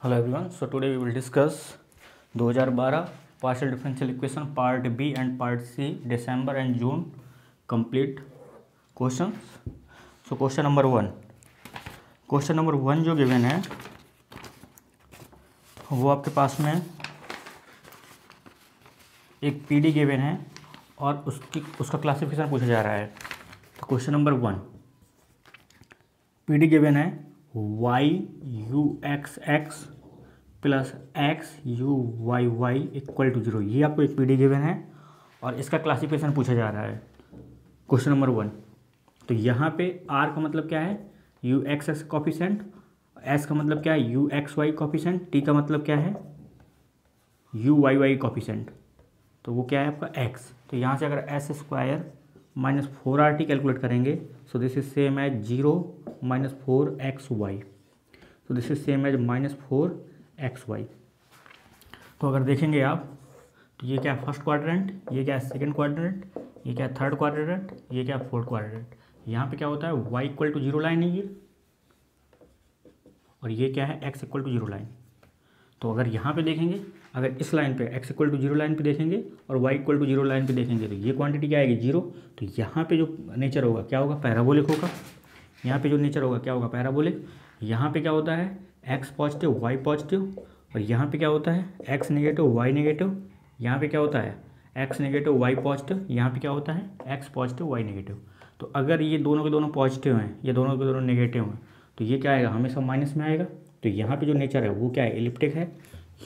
Hello everyone. So today we will discuss 2012 partial differential equation part B and part C December and June complete questions. So question number 1. Question number 1 जो given है वो आपके पास में एक PD given है और उसका क्लासिफिकेशन पूछा जा रहा है. तो क्वेश्चन नंबर 1 PD given है y u x x plus x u y y equal to 0. ये आपको एक पीडी गिवन है और इसका क्लासिफिकेशन पूछा जा रहा है. Question number 1. तो यहाँ पे आर का मतलब क्या है you x x coefficient, s का मतलब क्या है you x y coefficient, t का मतलब क्या है यू वाई वाई कॉफिशेंट. तो वो क्या है आपका एक्स. तो यहाँ से अगर S square minus 4RT calculate करेंगे so this is same as 0 minus 4XY. तो this is same as minus 4XY. तो अगर देखेंगे आप तो ये क्या है फर्स्ट क्वाड्रेंट, ये क्या है सेकंड क्वाड्रेंट, ये क्या है थर्ड क्वाड्रेंट, ये क्या है फोर्थ क्वाड्रेंट. यहाँ पे क्या होता है y इक्वल टू 0 लाइन है ये, और ये क्या है x इक्वल टू 0 लाइन. तो अगर यहाँ पे देखेंगे, अगर इस लाइन पे x इक्वल टू 0 लाइन पे देखेंगे और y इक्वल टू 0 लाइन पे देखेंगे तो ये क्वांटिटी क्या आएगी 0. तो यहाँ पे जो नेचर होगा क्या होगा पैराबोलिक होगा. यहाँ पे जो नेचर होगा क्या होगा पैराबोलिक. यहाँ पे क्या होता है x पॉजिटिव y पॉजिटिव, और यहाँ पे क्या होता है x नेगेटिव y नेगेटिव. यहाँ पे क्या होता है x नेगेटिव y पॉजिटिव, यहाँ पे क्या होता है x पॉजिटिव y नेगेटिव. तो अगर ये दोनों के दोनों पॉजिटिव हैं, ये दोनों के दोनों नेगेटिव हैं, तो ये क्या आएगा हमेशा माइनस में आएगा. तो यहाँ पे जो नेचर है वो क्या है एलिप्टिक है,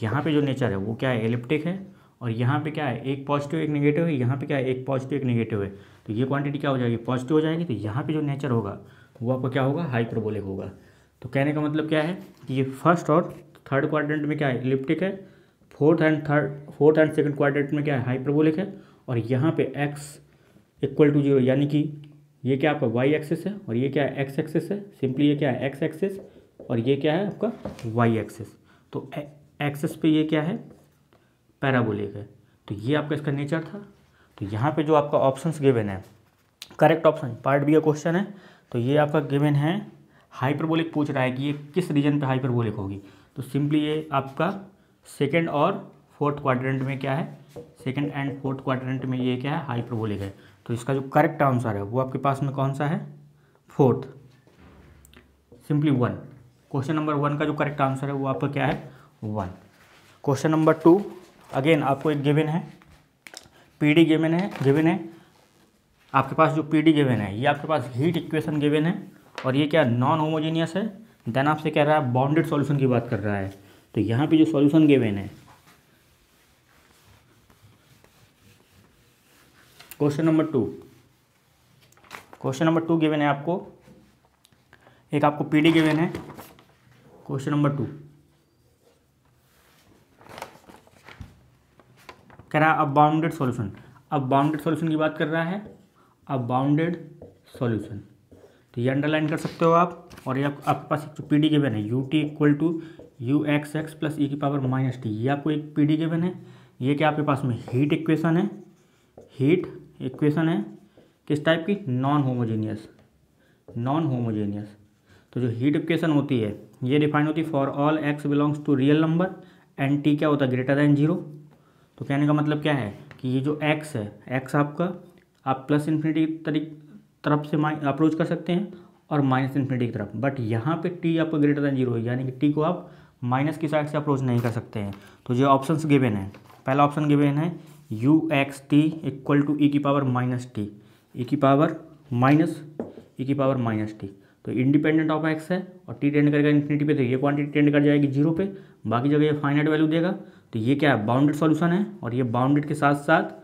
यहाँ पे जो नेचर है वो क्या है एलिप्टिक है, और यहाँ पे क्या है एक पॉजिटिव एक नेगेटिव है, यहाँ पे क्या है एक पॉजिटिव एक नेगेटिव है. तो ये क्वांटिटी क्या हो जाएगी पॉजिटिव हो जाएगी. तो यहाँ पे जो नेचर होगा वो आपको क्या होगा हाइपरबोलिक होगा. तो कहने का मतलब क्या है कि ये फर्स्ट और थर्ड क्वाड्रेंट में क्या है एलिप्टिक है, फोर्थ एंड सेकंड क्वाड्रेंट में क्या है हाइपरबोलिक है, और यहाँ पे x इक्वल टू 0 यानी कि ये क्या आपका y एक्सिस है और ये क्या है x एक्सिस है. सिंपली ये क्या है x एक्सिस और ये क्या है आपका y एक्सिस. तो एक्सिस पे ये क्या है पैराबोलिक है. तो ये आपका इसका नेचर था. तो यहाँ पे जो आपका ऑप्शंस गिवन है करेक्ट ऑप्शन पार्ट बी का क्वेश्चन है. तो ये आपका गिवन है हाइपरबोलिक पूछ रहा है कि ये किस रीजन पे हाइपरबोलिक होगी. तो सिंपली ये आपका सेकंड और फोर्थ क्वाड्रेंट में क्या है, सेकंड एंड फोर्थ क्वाड्रेंट में ये क्या है हाइपरबोलिक है. तो इसका जो करेक्ट आंसर है वो आपके पास में कौन सा है फोर्थ, सिंपली 1. क्वेश्चन नंबर 1 का जो करेक्ट आंसर है वो आपका क्या है 1. क्वेश्चन नंबर 2 अगेन आपको एक गिवन है पीडी गिवन है आपके पास जो पीडी गिवन है ये आपके पास हीट इक्वेशन गिवन है और ये क्या नॉन होमोजीनियस है. देन आपसे कह रहा है बाउंडेड सॉल्यूशन की बात कर रहा है. तो यहाँ पे जो सॉल्यूशन गिवन है क्वेश्चन नंबर 2 गिवन है आपको, एक आपको पीडी गिवन है. क्वेश्चन नंबर 2 कह रहा है अब बाउंडेड सॉल्यूशन. अब बाउंडेड सॉल्यूशन की बात कर रहा है, अब बाउंडेड सॉल्यूशन. तो ये अंडरलाइन कर सकते हो आप. और ये आपके पास एक जो पी डी गिवन है U T equal to you x X plus ई की पावर माइनस टी, ये आपको एक पी डी गिवन है. ये क्या आपके पास में हीट इक्वेशन है किस टाइप की नॉन होमोजेनियस. तो जो हीट इक्वेशन होती है ये डिफाइन होती है for all x belongs to real number and t क्या होता है ग्रेटर दैन 0. तो कहने का मतलब क्या है कि ये जो एक्स है एक्स आपका आप प्लस इन्फिनिटी तरफ से अप्रोच कर सकते हैं और माइनस इन्फिनिटी की तरफ, बट यहाँ पे टी आपको ग्रेटर दैन 0 है यानी कि टी को आप माइनस की साइड से अप्रोच नहीं कर सकते हैं. तो जो ऑप्शंस गिवन है पहला ऑप्शन गिवन है you x T equal to E की पावर माइनस टी. तो इंडिपेंडेंट ऑफ एक्स है और टी टेंड करेगा इन्फिनिटी पे, तो ये क्वांटिटी टेंड कर जाएगी 0 पे, बाकी जगह ये फाइनाइट वैल्यू देगा. तो ये क्या है बाउंडेड सॉल्यूशन है. और ये बाउंडेड के साथ साथ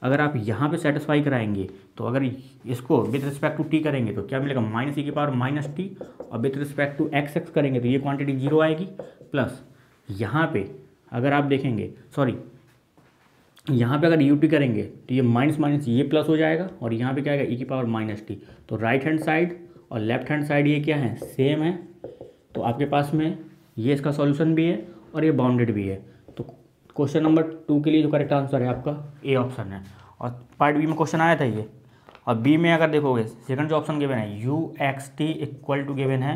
अगर आप यहाँ पे सेटिस्फाई कराएंगे तो अगर इसको विथ रिस्पेक्ट टू टी करेंगे तो क्या मिलेगा माइनस ई की पावर माइनस टी, और with respect to x x करेंगे तो ये क्वांटिटी 0 आएगी. प्लस यहाँ पे अगर आप देखेंगे यहाँ पे अगर यू टी करेंगे तो ये माइनस ये प्लस हो जाएगा, और यहाँ पे क्या आएगा ई की पावर माइनस टी. तो राइट हैंड साइड और लेफ्ट हैंड साइड ये क्या है सेम है. तो आपके पास में ये इसका सॉल्यूशन भी है और ये बाउंडेड भी है. तो क्वेश्चन नंबर 2 के लिए जो करेक्ट आंसर है आपका ए ऑप्शन है. और पार्ट बी में क्वेश्चन आया था ये, और बी में अगर देखोगे सेकंड जो ऑप्शन गिवन है you x T equal to given है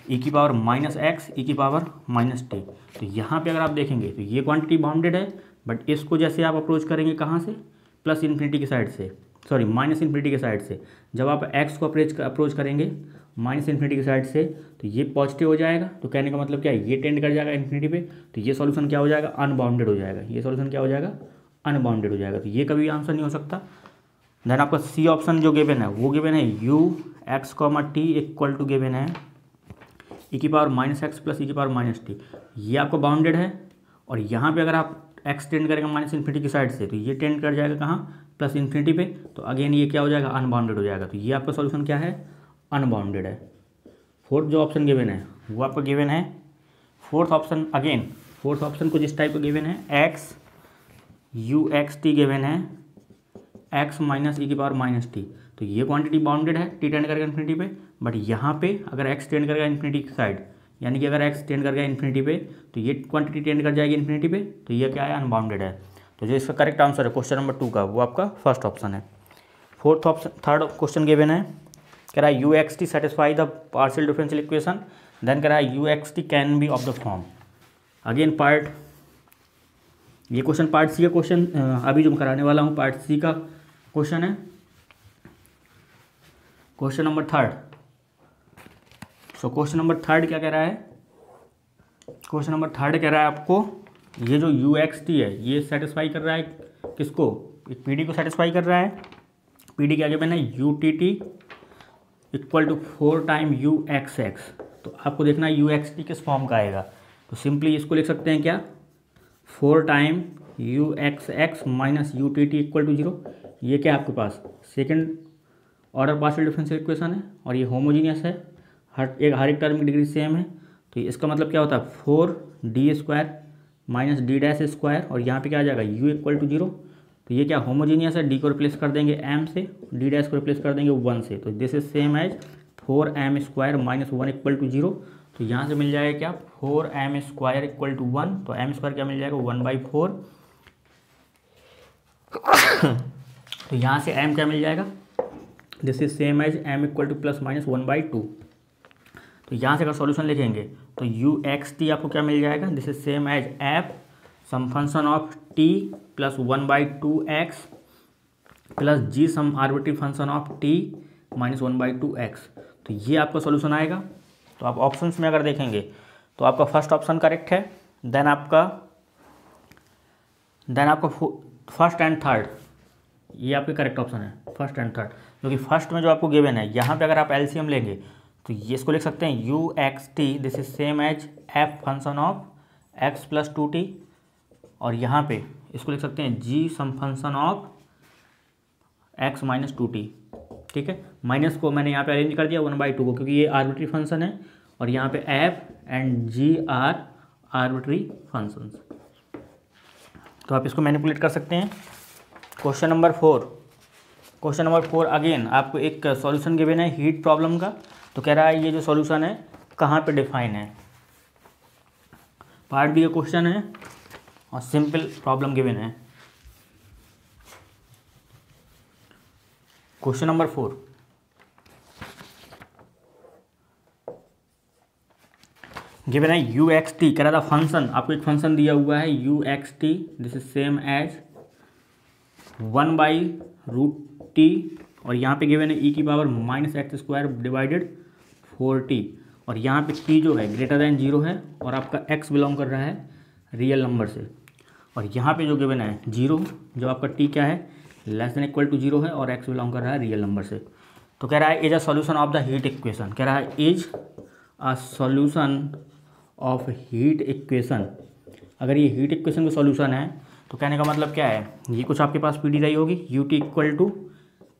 ई की पावर माइनस एक्स ई की पावर माइनस टी। तो यहाँ पे अगर आप देखेंगे तो ये क्वांटिटी बाउंडेड है, बट इसको जैसे आप अप्रोच करेंगे कहाँ से, प्लस इन्फिनिटी की साइड से, सॉरी माइनस इन्फिनिटी की साइड से। जब आप एक्स को अप्रोच करेंगे माइनस इन्फिनिटी की साइड से तो ये पॉजिटिव हो जाएगा। तो कहने का मतलब क्या है, ये टेंड कर जाएगा इन्फिनिटी पे, तो ये सॉल्यूशन क्या हो जाएगा, अनबाउंडेड हो जाएगा। ये सॉल्यूशन क्या हो जाएगा, अनबाउंडेड हो जाएगा। तो ये कभी आंसर नहीं हो सकता। देन आपका सी ऑप्शन जो गिवन है वो गिवन है you x comma t equal to given है ई की पावर माइनस एक्स प्लस ई की पावर माइनस टी। ये आपको बाउंडेड है, और यहाँ पे अगर आप एक्स टेंड करेगा माइनस इन्फिनिटी की साइड से तो ये टेंड कर जाएगा कहाँ, प्लस इन्फिनिटी पे। तो अगेन ये क्या हो जाएगा, अनबाउंडेड हो जाएगा। तो ये आपका सॉल्यूशन क्या है, अनबाउंडेड है। फोर्थ जो ऑप्शन गिवन है वो आपका गिवन है, fourth option again fourth option कुछ इस टाइप का गिवन है, x u x T given है एक्स माइनस ई की पावर माइनस टी। तो ये क्वांटिटी बाउंडेड है, टी टेंड करेगा इन्फिनिटी पे, बट यहाँ पे अगर एक्स टेंड करेगा इन्फिनिटी की साइड, यानी कि अगर एक्स टेंड करेगा इन्फिनिटी पे तो ये क्वांटिटी टेंड कर जाएगी इन्फिनिटी पे, तो ये क्या है, अनबाउंडेड है। तो जो इसका करेक्ट आंसर है क्वेश्चन नंबर 2 का वो आपका फर्स्ट ऑप्शन है। Fourth option third question given है, कह रहा है you x t satisfy the partial differential equation, then कह रहा है you x t can be of the form. Again part, ये क्वेश्चन पार्ट सी का क्वेश्चन अभी जो मैं कराने वाला हूँ पार्ट सी का क्वेश्चन है, question number third. So question number third क्या कह रहा है, क्वेश्चन नंबर थर्ड कह रहा है आपको ये जो यू एक्स टी है ये सेटिस्फाई कर रहा है किसको, एक पी डी को सेटिस्फाई कर रहा है। पी डी के आगे मैंने u T T equal to 4 time you x x. तो आपको देखना है यू एक्स टी किस फॉर्म का आएगा। तो सिंपली इसको लिख सकते हैं क्या, 4 time you x X minus U T T equal to 0। ये क्या है आपके पास second order partial differential equation है, और ये होमोजीनियस है, हर एक टर्म की डिग्री सेम है। तो इसका मतलब क्या होता है, 4d² minus D dash square, और यहाँ पे क्या आ जाएगा u इक्वल टू 0। तो ये क्या होमोजीनियस है, d को रिप्लेस कर देंगे m से, d डैश को रिप्लेस कर देंगे 1 से। तो this is same as 4m² minus 1 equal to 0। तो यहाँ से मिल जाएगा क्या, 4m² इक्वल टू 1। तो m² क्या मिल जाएगा, 1/4। तो यहाँ से m क्या मिल जाएगा, this is same as m equal to plus minus 1/2। तो यहाँ से अगर सॉल्यूशन लिखेंगे तो यू एक्स टी आपको क्या मिल जाएगा, this is same as f some function of t plus 1/2x plus g some arbitrary function of t minus 1/2x। तो ये आपका सॉल्यूशन आएगा। तो आप ऑप्शंस में अगर देखेंगे तो आपका फर्स्ट ऑप्शन करेक्ट है, देन आपका फर्स्ट एंड थर्ड ये आपके करेक्ट ऑप्शन है, फर्स्ट एंड थर्ड। क्योंकि फर्स्ट में जो आपको गिवन है यहाँ पे अगर आप एलसीएम लेंगे तो ये इसको लिख सकते हैं U x T this is same as F function of X plus 2t, और यहाँ पे इसको लिख सकते हैं G some function of X minus 2t। ठीक है, माइनस को मैंने यहाँ पे अरेंज कर दिया 1/2 को, क्योंकि ये आर्बिट्री फंक्शन है, और यहाँ पे f and g are arbitrary functions. तो आप इसको मैनिपुलेट कर सकते हैं। क्वेश्चन नंबर 4 अगेन आपको एक सॉल्यूशन गिवन है हीट प्रॉब्लम का। तो कह रहा है ये जो सॉल्यूशन है कहाँ पे डिफाइन है, पार्ट बी का क्वेश्चन है और सिंपल प्रॉब्लम गिवन है। क्वेश्चन नंबर 4, गिवन है यू एक्स टी, कह रहा था फंक्शन, आपको एक फंक्शन दिया हुआ है you x T this is same as 1/√t, और यहाँ पे गिवन है ई की power minus x² divided 4t, और यहाँ पे t जो है ग्रेटर दैन 0 है, और आपका x बिलोंग कर रहा है रियल नंबर से, और यहाँ पे जो गिवन है 0, जो आपका t क्या है लेस देन इक्वल टू 0 है, और x बिलोंग कर रहा है रियल नंबर से। तो कह रहा है is a solution of the heat equation, कह रहा है is a solution of heat equation. अगर ये हीट इक्वेशन का सॉल्यूशन है तो कहने का मतलब क्या है, ये कुछ आपके पास पी डी रही होगी यू टी इक्वल टू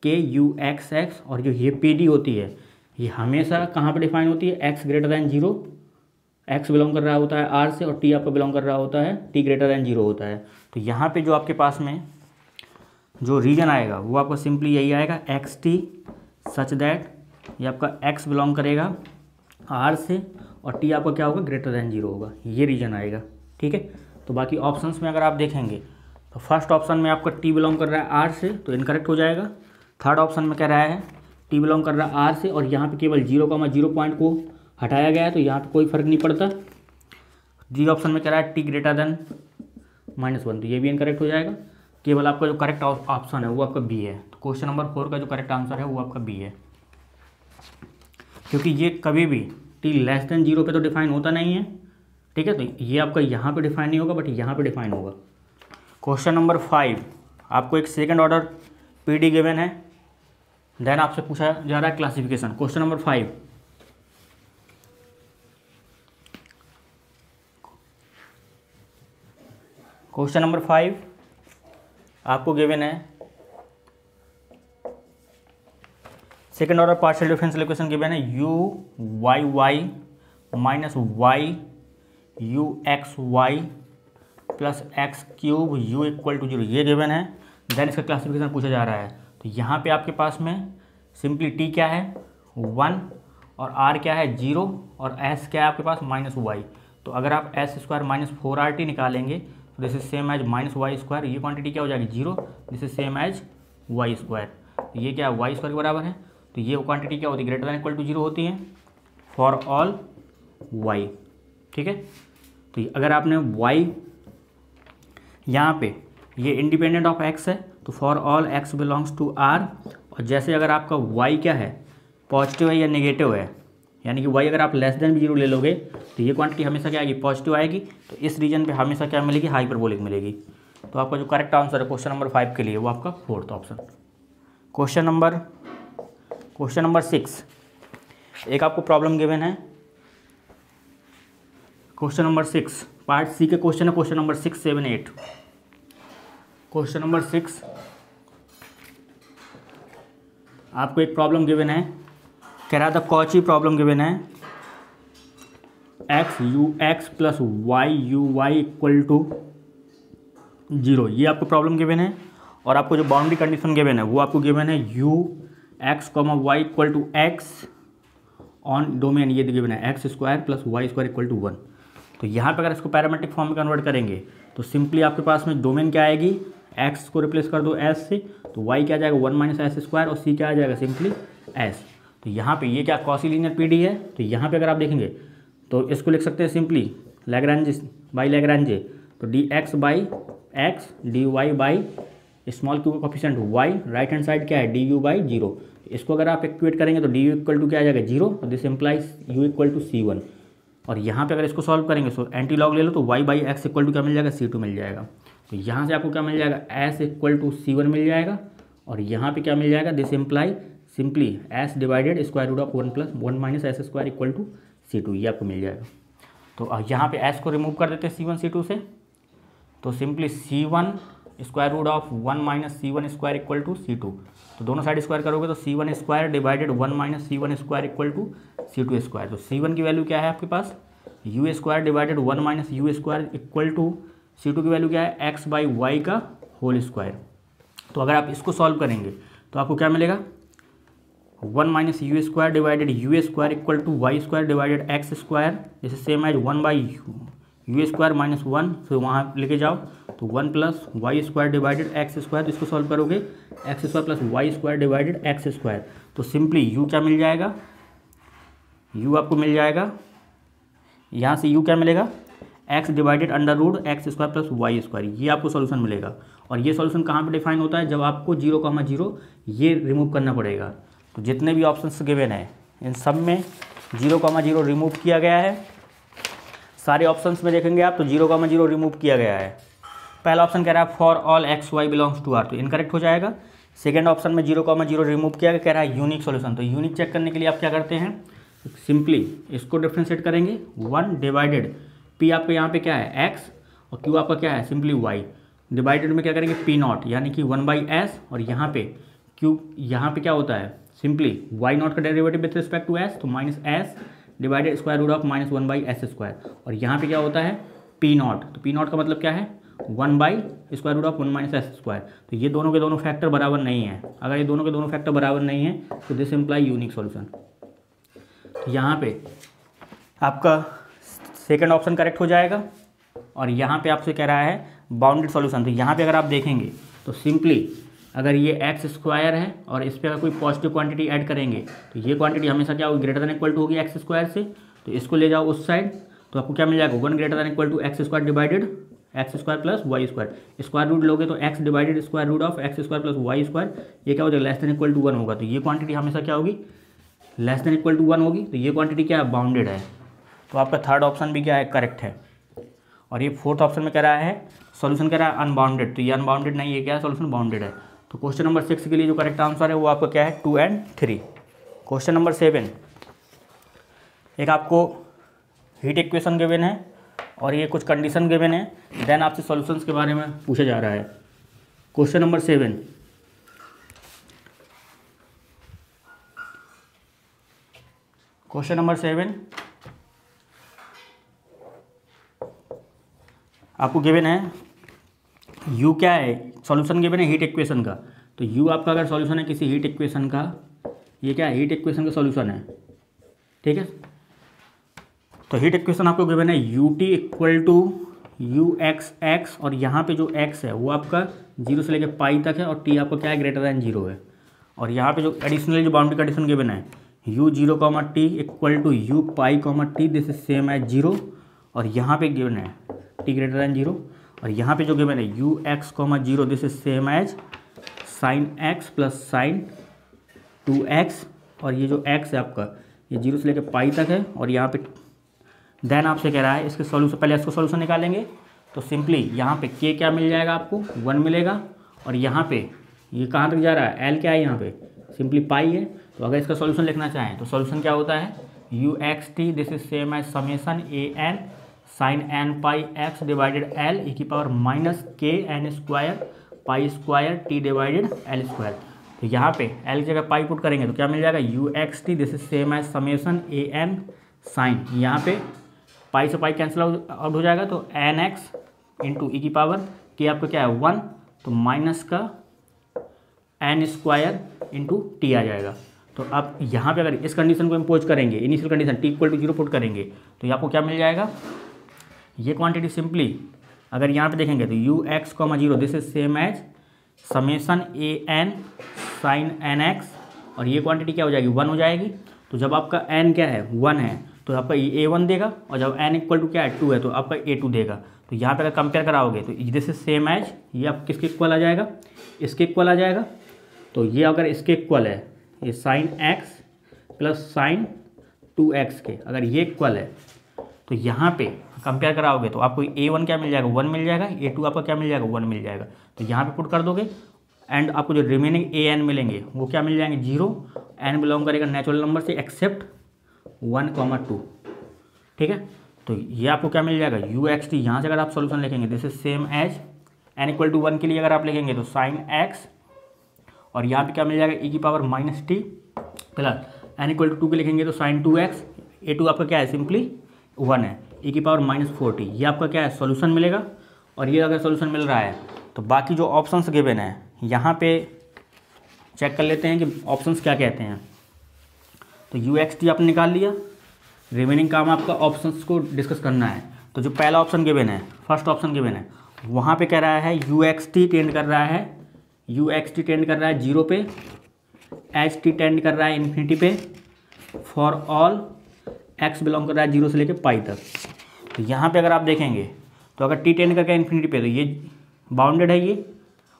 के यू एक्स एक्स, और जो ये पी डी होती है ये हमेशा कहाँ पे डिफाइन होती है, x greater than 0, x belong कर रहा होता है आर से, और टी आपका बिलोंग कर रहा होता है टी ग्रेटर दैन 0 होता है। तो यहाँ पे जो आपके पास में जो रीजन आएगा वो आपका सिंपली यही आएगा एक्स टी सच दैट ये आपका एक्स बिलोंग करेगा आर से, और टी आपका क्या होगा ग्रेटर दैन 0 होगा, ये रीजन आएगा। ठीक है, तो बाकी ऑप्शंस में अगर आप देखेंगे तो फर्स्ट ऑप्शन में आपका टी बिलोंग कर रहा है आर से, तो इनकरेक्ट हो जाएगा। थर्ड ऑप्शन में कह रहा है टी बिलोंग कर रहा है आर से, और यहाँ पे केवल 0,0 पॉइंट को हटाया गया है तो यहाँ पे कोई फर्क नहीं पड़ता। डी ऑप्शन में कह रहा है टी ग्रेटर देन -1, तो ये भी इनकरेक्ट हो जाएगा। केवल आपका जो करेक्ट ऑप्शन है वो आपका बी है। तो क्वेश्चन नंबर 4 का जो करेक्ट आंसर है वो आपका बी है, क्योंकि ये कभी भी टी लेस देन 0 पे तो डिफाइन होता नहीं है, ठीक है। तो ये आपका यहाँ पे डिफाइन नहीं होगा, बट यहाँ पे डिफाइन होगा। क्वेश्चन नंबर 5, आपको एक सेकंड ऑर्डर पीडी गिवन है, देन आपसे पूछा जा रहा है classification. Question number 5, question number 5 आपको गिवन है second order partial differential equation given है u y y minus y u x y plus x cube u equal to 0, ये गिवन है। देन इसका क्लासिफिकेशन पूछा जा रहा है। तो यहाँ पे आपके पास में सिंपली t क्या है 1 और r क्या है 0 और s क्या है आपके पास -y। तो अगर आप s स्क्वायर -4rt निकालेंगे तो this is same as -y square, ये क्वांटिटी क्या हो जाएगी 0, this is same as y square. तो ये क्या है y स्क्वायर के बराबर है। तो ये क्वांटिटी क्या होती है ग्रेटर देन इक्वल टू 0 होती है फॉर ऑल y, ठीक है। तो अगर आपने y यहाँ पे ये इंडिपेंडेंट ऑफ x है तो for all x belongs to r, और जैसे अगर आपका y क्या है पॉजिटिव है या नेगेटिव है, यानी कि y अगर आप लेस देन 0 ले लोगे तो ये क्वांटिटी हमेशा क्या आएगी पॉजिटिव आएगी। तो इस रीजन पे हमेशा क्या मिलेगी हाइपरबोलिक मिलेगी। तो आपका जो करेक्ट आंसर है क्वेश्चन नंबर 5 के लिए वो आपका 4th ऑप्शन। क्वेश्चन नंबर 6, एक आपको प्रॉब्लम गिवन है। क्वेश्चन नंबर 6 पार्ट सी के क्वेश्चन है, क्वेश्चन नंबर 6, 7, 8। क्वेश्चन नंबर 6 आपको एक प्रॉब्लम गिवन है, कह रहा था कॉची प्रॉब्लम गिवन है x u x plus y u y equal to 0, ये आपको प्रॉब्लम गिवन है। और आपको जो बाउंड्री कंडीशन गिवन है वो आपको गिवन है you x comma y equal to x on domain, ये गिवन है x square plus Y square equal to 1। तो यहाँ पे अगर इसको पैरामेट्रिक फॉर्म में कन्वर्ट करेंगे तो सिंपली आपके पास में डोमेन क्या आएगी, एक्स को रिप्लेस कर दो एस से, तो वाई क्या आ जाएगा 1 माइनस एस स्क्वायर और सी क्या आ जाएगा सिंपली एस। तो यहाँ पे ये क्या कॉसी लीनियर पीडी है। तो यहाँ पे अगर आप देखेंगे तो इसको लिख सकते हैं सिंपली लैग्रेंज बाई लैग्रेंजे, तो D X by X D Y by small Q का coefficient Y, right hand side क्या है डी यू बाई 0। इसको अगर आप इक्वेट करेंगे तो डी यू इक्वल टू क्या आ जाएगा 0, this implies u equal to C1। और यहाँ पे अगर इसको सॉल्व करेंगे तो एंटी लॉग ले लो तो y by x equal to क्या मिल जाएगा C2 मिल जाएगा। तो यहाँ से आपको क्या मिल जाएगा एस इक्वल टू C1 मिल जाएगा, और यहाँ पे क्या मिल जाएगा this imply simply s divided square root of 1 plus 1 minus S square equal to C2, ये आपको मिल जाएगा। तो यहाँ पे एस को रिमूव कर देते हैं C1 C2 से, तो simply C1 square root of 1 minus C1 square equal to C2। तो दोनों साइड स्क्वायर करोगे तो C1 square divided 1 minus C1 square equal to C2 square. तो C1 की वैल्यू क्या है आपके पास U square divided 1 minus U square equal to C2 की वैल्यू क्या है एक्स बाई वाई का होल स्क्वायर। तो अगर आप इसको सॉल्व करेंगे तो आपको क्या मिलेगा 1 minus U square divided U square equal to Y square divided x square, जैसे same as 1 by U square minus 1, फिर वहाँ लेके जाओ तो 1 plus Y square divided x square, तो इसको सॉल्व करोगे X square plus Y square divided x square. तो सिंपली यू क्या मिल जाएगा, यू आपको मिल जाएगा यहाँ से यू क्या मिलेगा x divided under root x square plus Y square, ये आपको सॉल्यूशन मिलेगा। और ये सॉल्यूशन कहाँ पे डिफाइन होता है, जब आपको 0,0 ये रिमूव करना पड़ेगा। तो जितने भी ऑप्शंस गिवन है इन सब में 0,0 रिमूव किया गया है। सारे ऑप्शंस में देखेंगे आप तो 0,0 रिमूव किया गया है। पहला ऑप्शन कह रहा है for all x y belongs to R, तो इनकरेक्ट हो जाएगा। सेकेंड ऑप्शन में 0,0 रिमूव किया गया, कह रहा है यूनिक सॉल्यूशन। तो यूनिक चेक करने के लिए आप क्या करते हैं सिंपली इसको डिफ्रेंशिएट करेंगे 1 डिवाइडेड पी आपका यहाँ पे क्या है एक्स और क्यू आपका क्या है सिंपली वाई, डिवाइडेड में क्या करेंगे पी नॉट यानी कि 1 बाई एस, और यहाँ पे क्यू यहाँ पे क्या होता है सिंपली वाई नॉट का derivative with respect to S, तो minus S divided square root of minus 1 by S square, और यहाँ पे क्या होता है पी नॉट, तो पी नॉट का मतलब क्या है 1 by square root of 1 minus S square. तो ये दोनों के दोनों फैक्टर बराबर नहीं है। अगर ये दोनों के दोनों फैक्टर बराबर नहीं है तो दिस इम्प्लाई यूनिक सॉल्यूशन। तो यहाँ पे आपका सेकंड ऑप्शन करेक्ट हो जाएगा, और यहाँ पे आपसे कह रहा है बाउंडेड सॉल्यूशन। तो यहाँ पे अगर आप देखेंगे तो सिंपली अगर ये एक्स स्क्वायर है और इस पर अगर कोई पॉजिटिव क्वांटिटी ऐड करेंगे तो ये क्वांटिटी हमेशा क्या होगी ग्रेटर देन इक्वल टू होगी एक्स स्क्वायर से, तो इसको ले जाओ उस साइड, तो आपको क्या मिल जाएगा 1 greater than equal to x square divided x square plus Y square. Square root लोगे तो x divided square root of x square plus Y square, ये क्या हो जाएगा लेस देन इक्वल टू 1 होगा। तो ये क्वांटिटी हमेशा क्या होगी लेस देन इक्वल टू 1 होगी। तो ये क्वांटिटी क्या है बाउंडेड है। तो आपका थर्ड ऑप्शन भी क्या है करेक्ट है। और ये फोर्थ ऑप्शन में कह रहा है सॉल्यूशन कह रहा है अनबाउंडेड, तो ये अनबाउंडेड नहीं है, क्या है सॉल्यूशन बाउंडेड है। तो क्वेश्चन नंबर 6 के लिए जो करेक्ट आंसर है वो आपका क्या है 2 and 3। क्वेश्चन नंबर 7, एक आपको हीट इक्वेशन गिवन है और ये कुछ कंडीशन गिवन है, देन आपसे सॉल्यूशंस के बारे में पूछा जा रहा है। क्वेश्चन नंबर 7, क्वेश्चन नंबर 7 आपको गिवन है u क्या है, सॉल्यूशन गिवन है हीट इक्वेशन का। तो u आपका अगर सॉल्यूशन है किसी हीट इक्वेशन का, ये क्या है हीट इक्वेशन का सॉल्यूशन है, ठीक है। तो हीट इक्वेशन आपको गिवन है ut equal to you x, और यहाँ पे जो x है वो आपका 0 से लेकर पाई तक है, और t आपका क्या है ग्रेटर दैन 0 है। और यहाँ पे जो एडिशनली जो बाउंड्री कंडीशन गिवन है u0, t equal to u pi, t this is same as 0, और यहाँ पे गिवन है t ग्रेटर दैन 0, और यहाँ पे जो गिवन है ux, 0 this is same as sine x plus sine 2x, और ये जो x है आपका ये 0 से लेकर पाई तक है। और यहाँ पे देन आपसे कह रहा है इसके सॉल्यूशन, पहले इसको सॉल्यूशन निकालेंगे तो सिंपली यहाँ पे k क्या मिल जाएगा आपको 1 मिलेगा, और यहाँ पे ये कहाँ तक जा रहा है l क्या है यहाँ पे सिंपली पाई है। तो अगर इसका सॉल्यूशन लिखना चाहें तो सॉल्यूशन क्या होता है uxt this is same as summation an sine n pi x divided l e की power minus k n square pi square t divided l square. तो यहाँ पे l की जगह पाई पुट करेंगे तो क्या मिल जाएगा uxt this is same as summation an sine, यहाँ पे पाई से पाई कैंसिल आउट हो जाएगा, तो एन एक्स इंटू ई की पावर के आपका क्या है 1, तो माइनस का एन स्क्वायर इंटू टी आ जाएगा। तो अब यहाँ पे अगर इस कंडीशन को इम्पोज करेंगे, initial condition t equal to 0 put करेंगे, तो आपको क्या मिल जाएगा ये क्वांटिटी सिंपली अगर यहाँ पे देखेंगे तो u x, 0 this is same as summation a n sine n x, और ये क्वांटिटी क्या हो जाएगी 1 हो जाएगी। तो जब आपका n क्या है 1 है तो आपका ये a1 देगा, और जब n इक्वल टू क्या है 2 है तो आपका a2 देगा। तो यहाँ पे अगर कंपेयर कराओगे तो दिस इज सेम एज, ये आप किसके इक्वल आ जाएगा इसके इक्वल आ जाएगा। तो ये अगर इसके इक्वल है ये sign x plus sine 2x के, अगर ये इक्वल है तो यहाँ पे कंपेयर कराओगे तो आपको a1 क्या मिल जाएगा 1 मिल जाएगा, a2 आपका क्या मिल जाएगा 1 मिल जाएगा। तो यहाँ पे पुट कर दोगे एंड आपको जो रिमेनिंग an मिलेंगे वो क्या मिल जाएंगे 0, n बिलोंग करेगा नेचुरल नंबर से एक्सेप्ट 1, 2, ठीक है। तो ये आपको क्या मिल जाएगा uxt, यहाँ से अगर आप सॉल्यूशन लिखेंगे this is same as n equal to 1 के लिए अगर आप लिखेंगे तो साइन x, और यहाँ पे क्या मिल जाएगा e की power minus t plus n equal to 2 के लिखेंगे तो साइन 2x, a2 आपका क्या है सिंपली 1 है, e की पावर माइनस 4t, ये आपका क्या है सॉल्यूशन मिलेगा। और ये अगर सॉल्यूशन मिल रहा है तो बाकी जो ऑप्शंस गिवन है यहाँ पे चेक कर लेते हैं कि ऑप्शंस क्या कहते हैं। तो uxt आपने निकाल लिया, रिमेनिंग काम आपका ऑप्शंस को डिस्कस करना है। तो जो पहला ऑप्शन गिवन है, फर्स्ट ऑप्शन गिवन है, वहाँ पे कह रहा है uxt टेंड कर रहा है, uxt टेंड कर रहा है 0 पे, ht टेंड कर रहा है इन्फिनिटी पे, फॉर ऑल x बिलोंग कर रहा है 0 से लेकर पाई तक। तो यहाँ पे अगर आप देखेंगे तो अगर t टेंड करके इन्फिनिटी पे तो ये बाउंडेड है ये,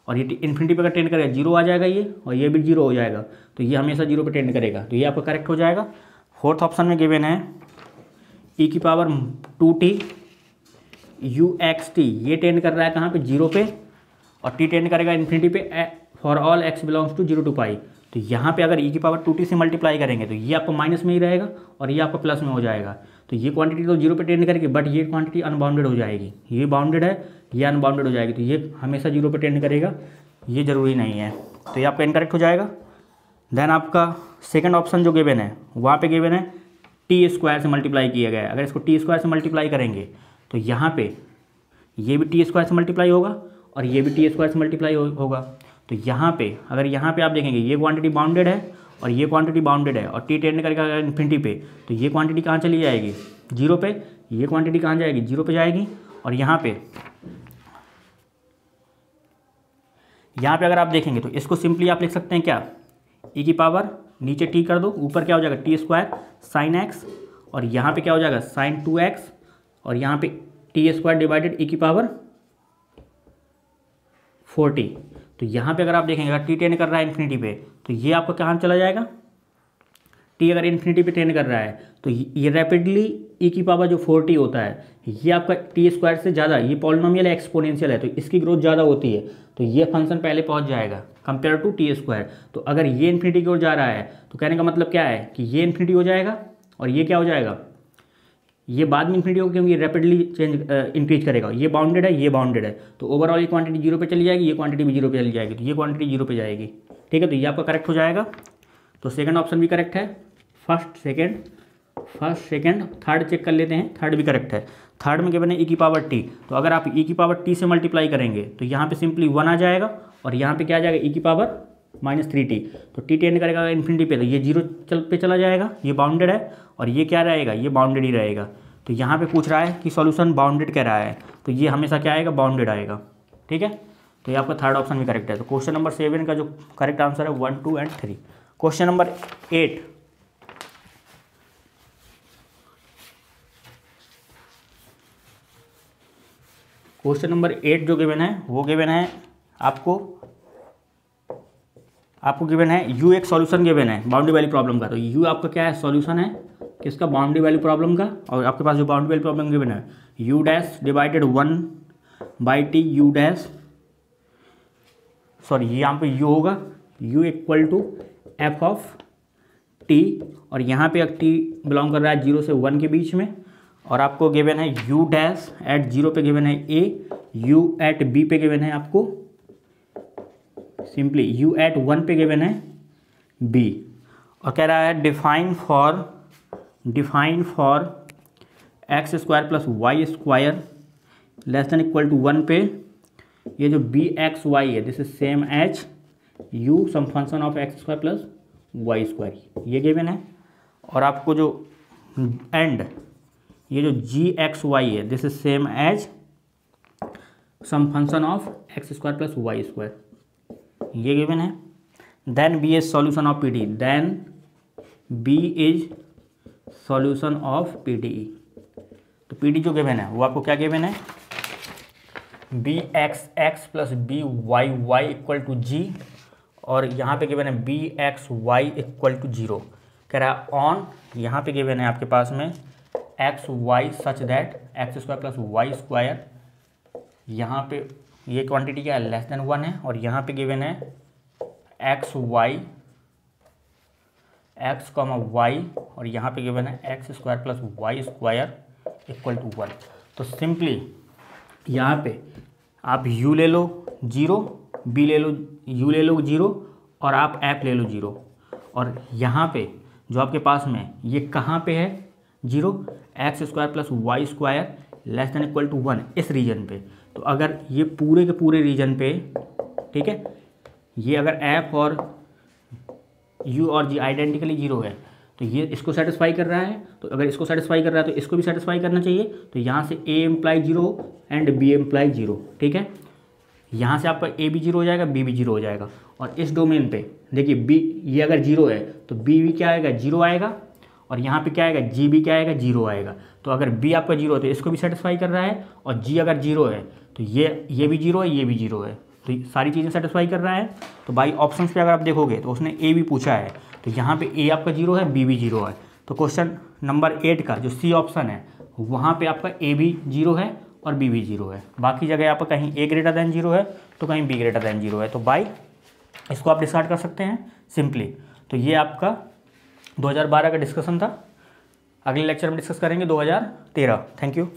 और ये इन्फिनिटी पे अगर टेंड करेगा 0 आ जाएगा ये, और ये भी 0 हो जाएगा, तो ये हमेशा 0 पे टेंड करेगा, तो ये आपका करेक्ट हो जाएगा। फोर्थ ऑप्शन में गिवन है e की पावर 2t uxt, ये टेंड कर रहा है कहाँ पे 0 पे, और t टेंड करेगा इन्फिनिटी पे for all x belongs to 0 to पाई। तो यहाँ पे अगर e की पावर 2t से मल्टीप्लाई करेंगे तो ये आपको माइनस में ही रहेगा और ये आपको प्लस में हो जाएगा। तो ये क्वांटिटी तो 0 पे टेंड करेगी, बट ये क्वांटिटी अनबाउंडेड हो जाएगी, ये बाउंडेड है ये अनबाउंडेड हो जाएगी, तो ये हमेशा 0 पे टेंड करेगा, ये ज़रूरी नहीं है। तो ये आपका इनकरेक्ट हो जाएगा। देन आपका सेकंड ऑप्शन जो गिवन है वहाँ पे गिवन है टी स्क्वायर से मल्टीप्लाई किया गया है। अगर इसको टी स्क्वायर से मल्टीप्लाई करेंगे तो यहाँ पे ये भी टी स्क्वायर से मल्टीप्लाई होगा और ये भी टी स्क्वायर से मल्टीप्लाई होगा। तो यहाँ पे अगर यहाँ पे आप देखेंगे ये क्वांटिटी बाउंडेड है और ये क्वांटिटी बाउंडेड है, और टी टेंड करेगा इन्फिनिटी पे, तो ये क्वांटिटी कहाँ चली जाएगी 0 पे, ये क्वांटिटी कहाँ जाएगी 0 पे जाएगी। और यहाँ पे अगर आप देखेंगे तो इसको सिंपली आप लिख सकते हैं क्या, e की पावर नीचे t कर दो, ऊपर क्या हो जाएगा टी स्क्वायर साइन एक्स, और यहाँ पे क्या हो जाएगा sin 2x और यहाँ पे t² डिवाइडेड e की पावर 40। तो यहाँ पे अगर आप देखेंगे अगर t टेंड कर रहा है इन्फिनिटी पे तो ये आपका कहाँ चला जाएगा, t अगर इन्फिनिटी पे टेंड कर रहा है तो ये रैपिडली e की पावर जो 40 होता है ये आपका t² से ज़्यादा, ये पॉलिनोमियल है एक्सपोनेंशियल है तो इसकी ग्रोथ ज़्यादा होती है, तो ये फंक्शन पहले पहुँच जाएगा कंपेयर टू t²। तो अगर ये इन्फिनिटी की ओर जा रहा है तो कहने का मतलब क्या है कि ये इन्फिनिटी हो जाएगा और ये क्या हो जाएगा, ये बाद में इन्फिनिटी होगा क्योंकि ये रैपिडली इंक्रीज करेगा। ये बाउंडेड है, ये बाउंडेड है, तो ओवरऑल ये क्वांटिटी 0 पे चली जाएगी, ये क्वांटिटी भी 0 पे चली जाएगी, तो ये क्वांटिटी 0 पे जाएगी। ठीक है, तो ये आपका करेक्ट हो जाएगा। तो सेकंड ऑप्शन भी करेक्ट है, फर्स्ट सेकंड थर्ड चेक कर लेते हैं, थर्ड भी करेक्ट है। थर्ड में गिवन है e की पावर t, तो अगर आप e की पावर t से मल्टीप्लाई करेंगे तो यहाँ पे सिंपली 1 आ जाएगा और यहाँ पे क्या आ जाएगा e की पावर -3t। तो t टेंड करेगा इन्फिनिटी पे तो ये 0 पे चला जाएगा, ये बाउंडेड है, और ये क्या रहेगा, ये बाउंडेड ही रहेगा। तो यहाँ पे पूछ रहा है कि सॉल्यूशन बाउंडेड कह रहा है, तो ये हमेशा क्या आएगा, बाउंडेड आएगा। ठीक है, तो ये आपका थर्ड ऑप्शन भी करेक्ट है। तो क्वेश्चन नंबर 7 का जो करेक्ट आंसर है 1, 2 and 3। Question number 8, question number 8 जो गिवन है वो गिवन है आपको गिवन है u एक सॉल्यूशन गिवन है बाउंड्री वैल्यू प्रॉब्लम का। तो u आपका क्या है, सॉल्यूशन है किसका, बाउंड्री वैल्यू प्रॉब्लम का। और आपके पास जो बाउंड्री वैल्यू प्रॉब्लम गिवन है u dash divided 1/t u dash, sorry ये यहाँ पे u होगा, u equal to f of t, और यहाँ पे t बिलोंग कर रहा है 0 से 1 के बीच में, और आपको गिवन है u डैश एट 0 पे गिवन है a, u एट b पे गिवन है आपको सिंपली u एट 1 पे गिवन है b, और कह रहा है define for x square plus Y square less than equal to 1 पे ये जो bxy है this is same as u some function of x square plus Y square, ये गिवन है। और आपको जो एंड ये जो gxy है this is same as some function of x square plus Y square, ये गिवन है। Then b is solution of pde, then b is solution of pde। तो pd जो गिवन है वो आपको क्या गिवन है, bxx plus byy equal to g, और यहाँ पे गिवन है bxy इक्वल टू 0। कह रहा है ऑन, यहाँ पे गिवन है आपके पास में xy such that x square plus Y square, यहाँ पे ये क्वांटिटी क्या है, लेस देन 1 है, और यहाँ पे गिवन है x y और यहाँ पे गिवन है x square plus Y square equal to 1। तो सिंपली यहाँ पे आप u ले लो 0, b ले लो u ले लो 0, और आप f ले लो 0, और यहाँ पे जो आपके पास में ये कहाँ पे है 0, x square plus Y square less than equal to 1 इस रीजन पे। तो अगर ये पूरे के पूरे रीजन पे, ठीक है, ये अगर f और u और g आइडेंटिकली 0 है तो ये इसको सेटिस्फाई कर रहा है, तो अगर इसको सेटिस्फाई कर रहा है तो इसको भी सेटिस्फाई करना चाहिए। तो यहाँ से a imply 0 and b imply 0, ठीक है, यहाँ से आपका a भी 0 हो जाएगा, b भी 0 हो जाएगा। और इस डोमेन पे देखिए b ये अगर 0 है तो b भी क्या आएगा, 0 आएगा, और यहाँ पे क्या आएगा, g भी क्या आएगा, 0 आएगा। तो अगर b आपका 0 है तो इसको भी सेटिस्फाई कर रहा है, और g अगर 0 है तो ये भी 0 है, ये भी 0 है, तो सारी चीज़ें सेटिस्फाई कर रहा है। तो बाई ऑप्शंस पे अगर आप देखोगे तो उसने a भी पूछा है, तो यहाँ पे a आपका 0 है, b भी 0 है। तो क्वेश्चन नंबर 8 का जो सी ऑप्शन है वहाँ पे आपका a भी 0 है और b भी 0 है। बाकी जगह आपका कहीं a ग्रेटर दैन 0 है तो कहीं b ग्रेटर दैन 0 है। तो बाई इसको आप डिसाइड कर सकते हैं सिंपली। तो ये आपका 2012 का डिस्कशन था, अगले लेक्चर में डिस्कस करेंगे 2013। Thank you.